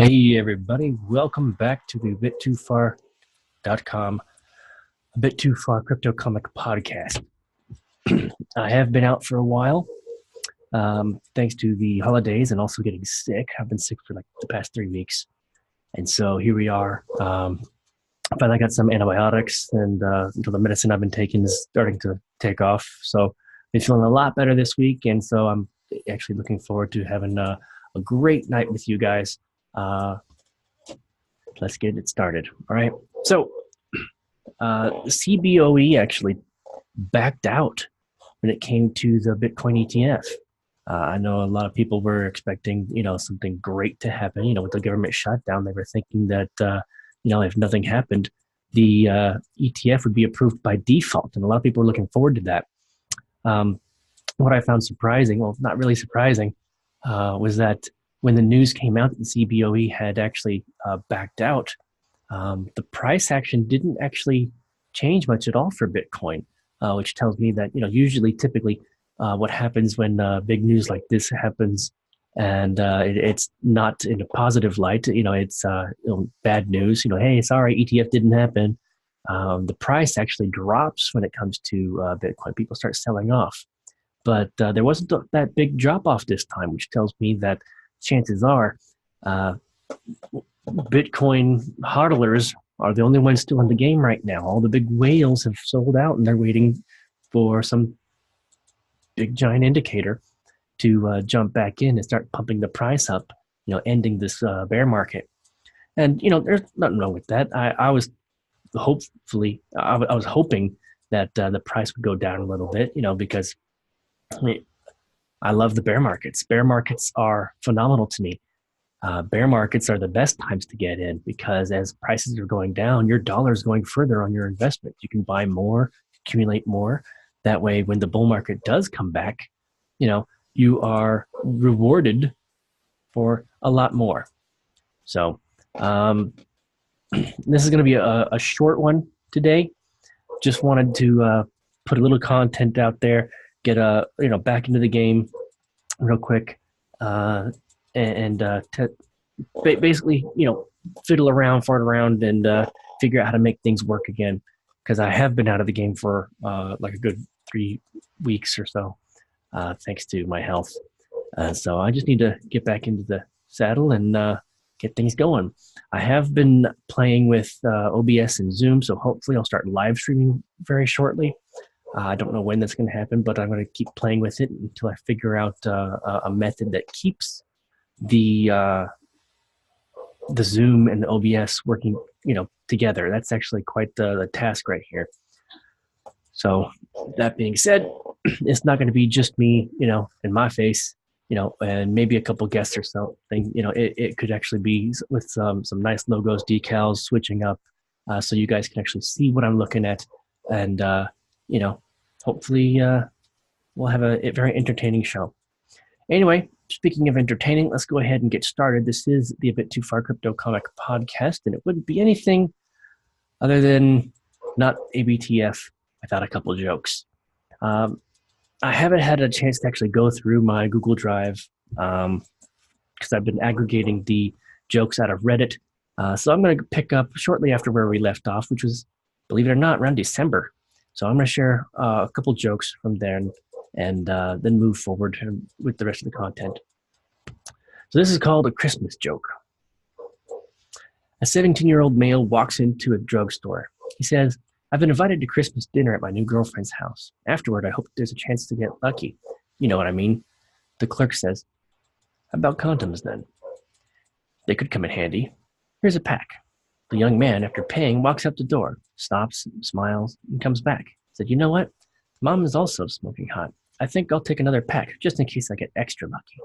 Hey everybody, welcome back to the ABitTooFar.com, ABitTooFar CryptoComic podcast. I have been out for a while, thanks to the holidays and also getting sick. I've been sick for like the past 3 weeks. And so here we are. Finally got some antibiotics and the medicine I've been taking is starting to take off. So I've been feeling a lot better this week. And so I'm actually looking forward to having a great night with you guys. Let's get it started. All right. So CBOE actually backed out when it came to the Bitcoin ETF. I know a lot of people were expecting, something great to happen. With the government shutdown, they were thinking that, if nothing happened, the ETF would be approved by default. And a lot of people were looking forward to that. What I found surprising, well, not really surprising, was that when the news came out that the CBOE had actually backed out, the price action didn't actually change much at all for Bitcoin, which tells me that, typically what happens when big news like this happens and it's not in a positive light, it's bad news, hey, sorry, ETF didn't happen. The price actually drops when it comes to Bitcoin. People start selling off. But there wasn't that big drop off this time, which tells me that chances are Bitcoin hodlers are the only ones still in the game right now. All the big whales have sold out and they're waiting for some big giant indicator to jump back in and start pumping the price up, ending this bear market. And, there's nothing wrong with that. I was hoping that the price would go down a little bit, because I love the bear markets. Bear markets are phenomenal to me. Bear markets are the best times to get in because as prices are going down, your dollar is going further on your investment. You can buy more, accumulate more. That way, when the bull market does come back, you are rewarded for a lot more. So this is going to be a short one today. Just wanted to put a little content out there, get back into the game real quick, basically fart around and figure out how to make things work again, because I have been out of the game for like a good 3 weeks or so, thanks to my health. So I just need to get back into the saddle and get things going. I have been playing with OBS and Zoom, so hopefully I'll start live streaming very shortly. I don't know when that's going to happen, but I'm going to keep playing with it until I figure out a method that keeps the Zoom and the OBS working, together. That's actually quite the task right here. So that being said, it's not going to be just me, in my face, and maybe a couple guests or something. It could actually be with some nice logos, decals, switching up, so you guys can actually see what I'm looking at, and hopefully we'll have a very entertaining show. Anyway, speaking of entertaining, let's go ahead and get started. This is the ABitTooFar CryptoComic podcast, and it wouldn't be anything other than not ABTF without a couple jokes. I haven't had a chance to actually go through my Google Drive because I've been aggregating the jokes out of Reddit. So I'm going to pick up shortly after where we left off, which was, believe it or not, around December. So I'm going to share a couple jokes from there and then move forward with the rest of the content. So this is called a Christmas joke. A 17-year-old male walks into a drugstore. He says, "I've been invited to Christmas dinner at my new girlfriend's house. Afterward, I hope there's a chance to get lucky. You know what I mean." The clerk says, "How about condoms then?" "They could come in handy. Here's a pack." The young man, after paying, walks out the door, stops, smiles, and comes back. Said, "You know what? Mom is also smoking hot. I think I'll take another pack, just in case I get extra lucky."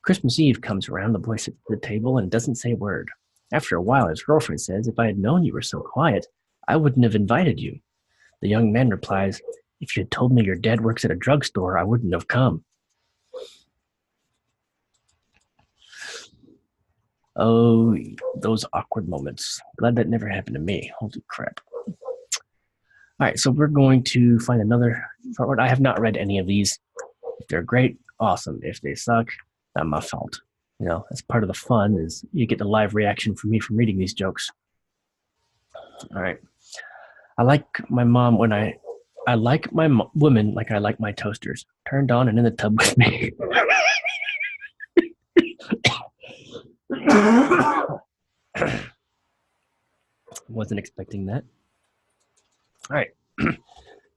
Christmas Eve comes around. The boy sits at the table and doesn't say a word. After a while, his girlfriend says, "If I had known you were so quiet, I wouldn't have invited you." The young man replies, "If you had told me your dad works at a drugstore, I wouldn't have come." Oh, those awkward moments. Glad that never happened to me. Holy crap. All right, so we're going to find another forward. I have not read any of these. If they're great, awesome. If they suck, not my fault. That's part of the fun is you get the live reaction from me from reading these jokes. All right. I like my mom when I like my women like I like my toasters. Turned on and in the tub with me. Wasn't expecting that. All right.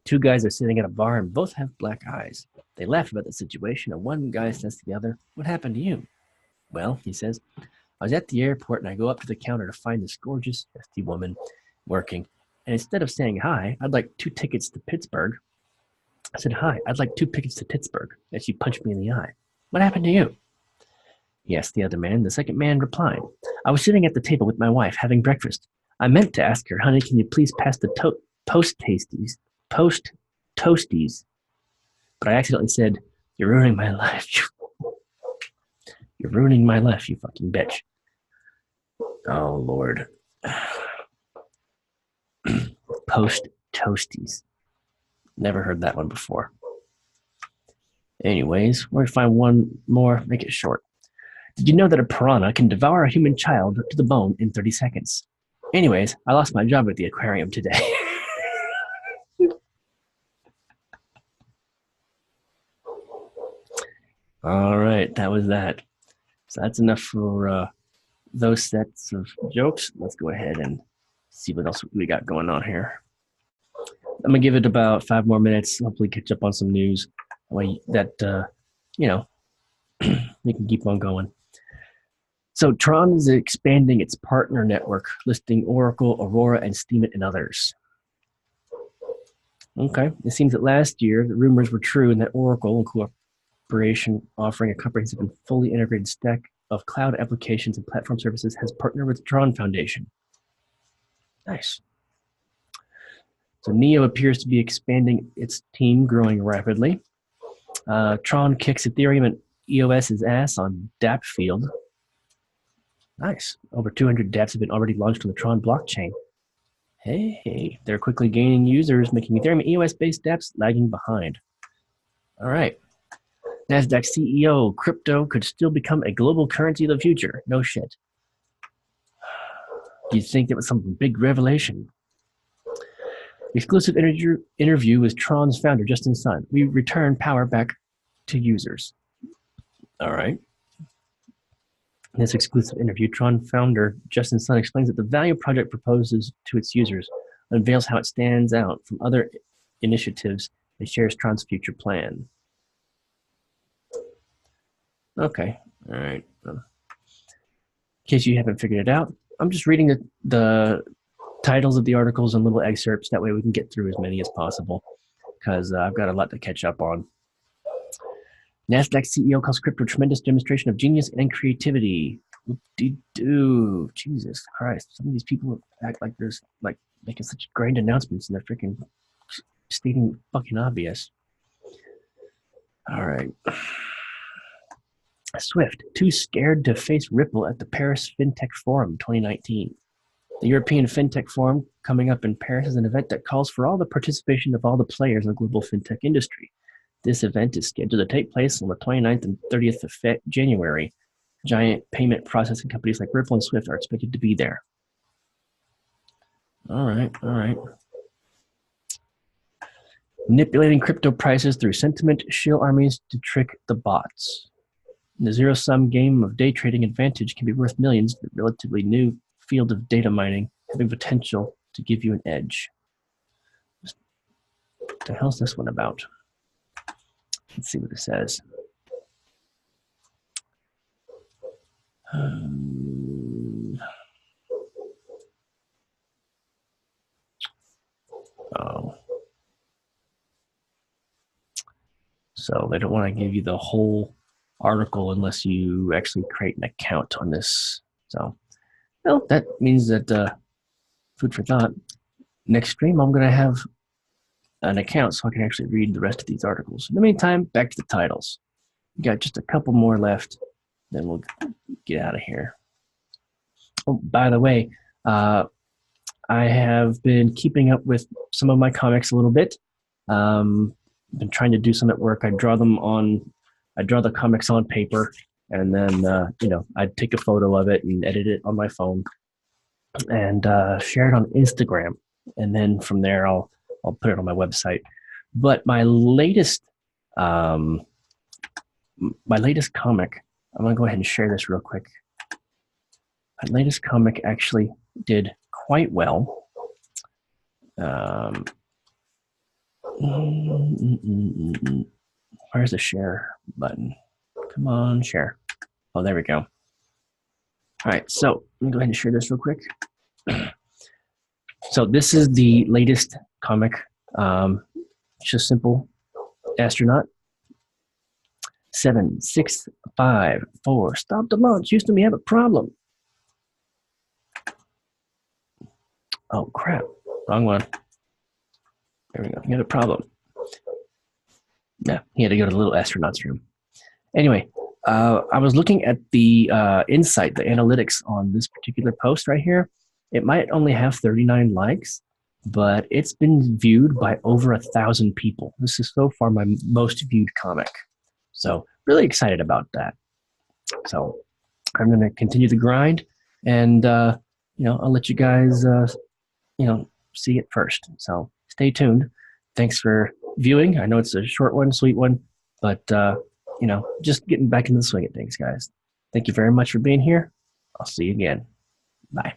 Two guys are sitting at a bar and both have black eyes. They laugh about the situation, and one guy says to the other, "What happened to you?" "Well," he says, "I was at the airport and I go up to the counter to find this gorgeous, festy woman working. And instead of saying, 'Hi, I'd like 2 tickets to Pittsburgh,' I said, 'Hi, I'd like 2 tickets to Pittsburgh.' And she punched me in the eye. What happened to you?" He asked the other man. The second man replied, "I was sitting at the table with my wife having breakfast. I meant to ask her, 'Honey, can you please pass the post toasties?' But I accidentally said, 'You're ruining my life. You're ruining my life, you fucking bitch.'" Oh, Lord. Post toasties. Never heard that one before. Anyways, we're going to find one more, make it short. Did you know that a piranha can devour a human child to the bone in 30 seconds? Anyways, I lost my job at the aquarium today. All right, that was that. So that's enough for those sets of jokes. Let's go ahead and see what else we got going on here. I'm going to give it about 5 more minutes, hopefully catch up on some news that, we can keep on going. So Tron is expanding its partner network, listing Oracle, Aurora, and Steemit and others. Okay, it seems that last year the rumors were true and that Oracle, in cooperation offering a comprehensive and fully integrated stack of cloud applications and platform services, has partnered with Tron Foundation. Nice. So Neo appears to be expanding its team, growing rapidly. Tron kicks Ethereum and EOS's ass on DApp field. Nice. Over 200 dApps have been already launched on the Tron blockchain. Hey, they're quickly gaining users, making Ethereum and EOS-based dApps lagging behind. All right. NASDAQ CEO, crypto could still become a global currency of the future. No shit. Do you think that was some big revelation? Exclusive interview with Tron's founder, Justin Sun. We return power back to users. All right. In this exclusive interview, Tron founder Justin Sun explains that the value project proposes to its users, unveils how it stands out from other initiatives, and shares Tron's future plan. Okay, all right. In case you haven't figured it out, I'm just reading the titles of the articles and little excerpts. That way we can get through as many as possible because I've got a lot to catch up on. NASDAQ CEO calls crypto a tremendous demonstration of genius and creativity. Whoop-de-doo. Jesus Christ. Some of these people act like there's like making such grand announcements and they're freaking stating fucking obvious. All right. Swift, too scared to face Ripple at the Paris FinTech Forum 2019. The European FinTech Forum coming up in Paris is an event that calls for all the participation of all the players in the global FinTech industry. This event is scheduled to take place on the 29th and 30th of January. Giant payment processing companies like Ripple and Swift are expected to be there. All right. Manipulating crypto prices through sentiment, shill armies to trick the bots. The zero-sum game of day trading advantage can be worth millions, but the relatively new field of data mining having potential to give you an edge. What the hell's this one about? Let's see what it says. So they don't want to give you the whole article unless you actually create an account on this. So, well, that means that food for thought. Next stream, I'm going to have an account so I can actually read the rest of these articles. In the meantime, back to the titles. We got just a couple more left, then we'll get out of here. Oh, by the way, I have been keeping up with some of my comics a little bit. Been trying to do some at work. I draw the comics on paper, and then you know, I'd take a photo of it and edit it on my phone and share it on Instagram, and then from there I'll put it on my website. But my latest comic, I'm gonna go ahead and share this real quick. My latest comic actually did quite well. Where's the share button? Come on, share. Oh, there we go. All right, so let me go ahead and share this real quick. So this is the latest comic. It's just simple astronaut. 765 stop the launch. Houston, we have a problem. Oh crap, wrong one. There we go. You had a problem. Yeah, he had to go to the little astronaut's room. Anyway, I was looking at the insight, the analytics on this particular post right here. It might only have 39 likes, but it's been viewed by over 1,000 people. This is so far my most viewed comic. So really excited about that. So I'm going to continue the grind, and you know, I'll let you guys you know, see it first. So stay tuned. Thanks for viewing. I know it's a short one, sweet one, but you know, just getting back in the swing of things, guys. Thank you very much for being here. I'll see you again. Bye.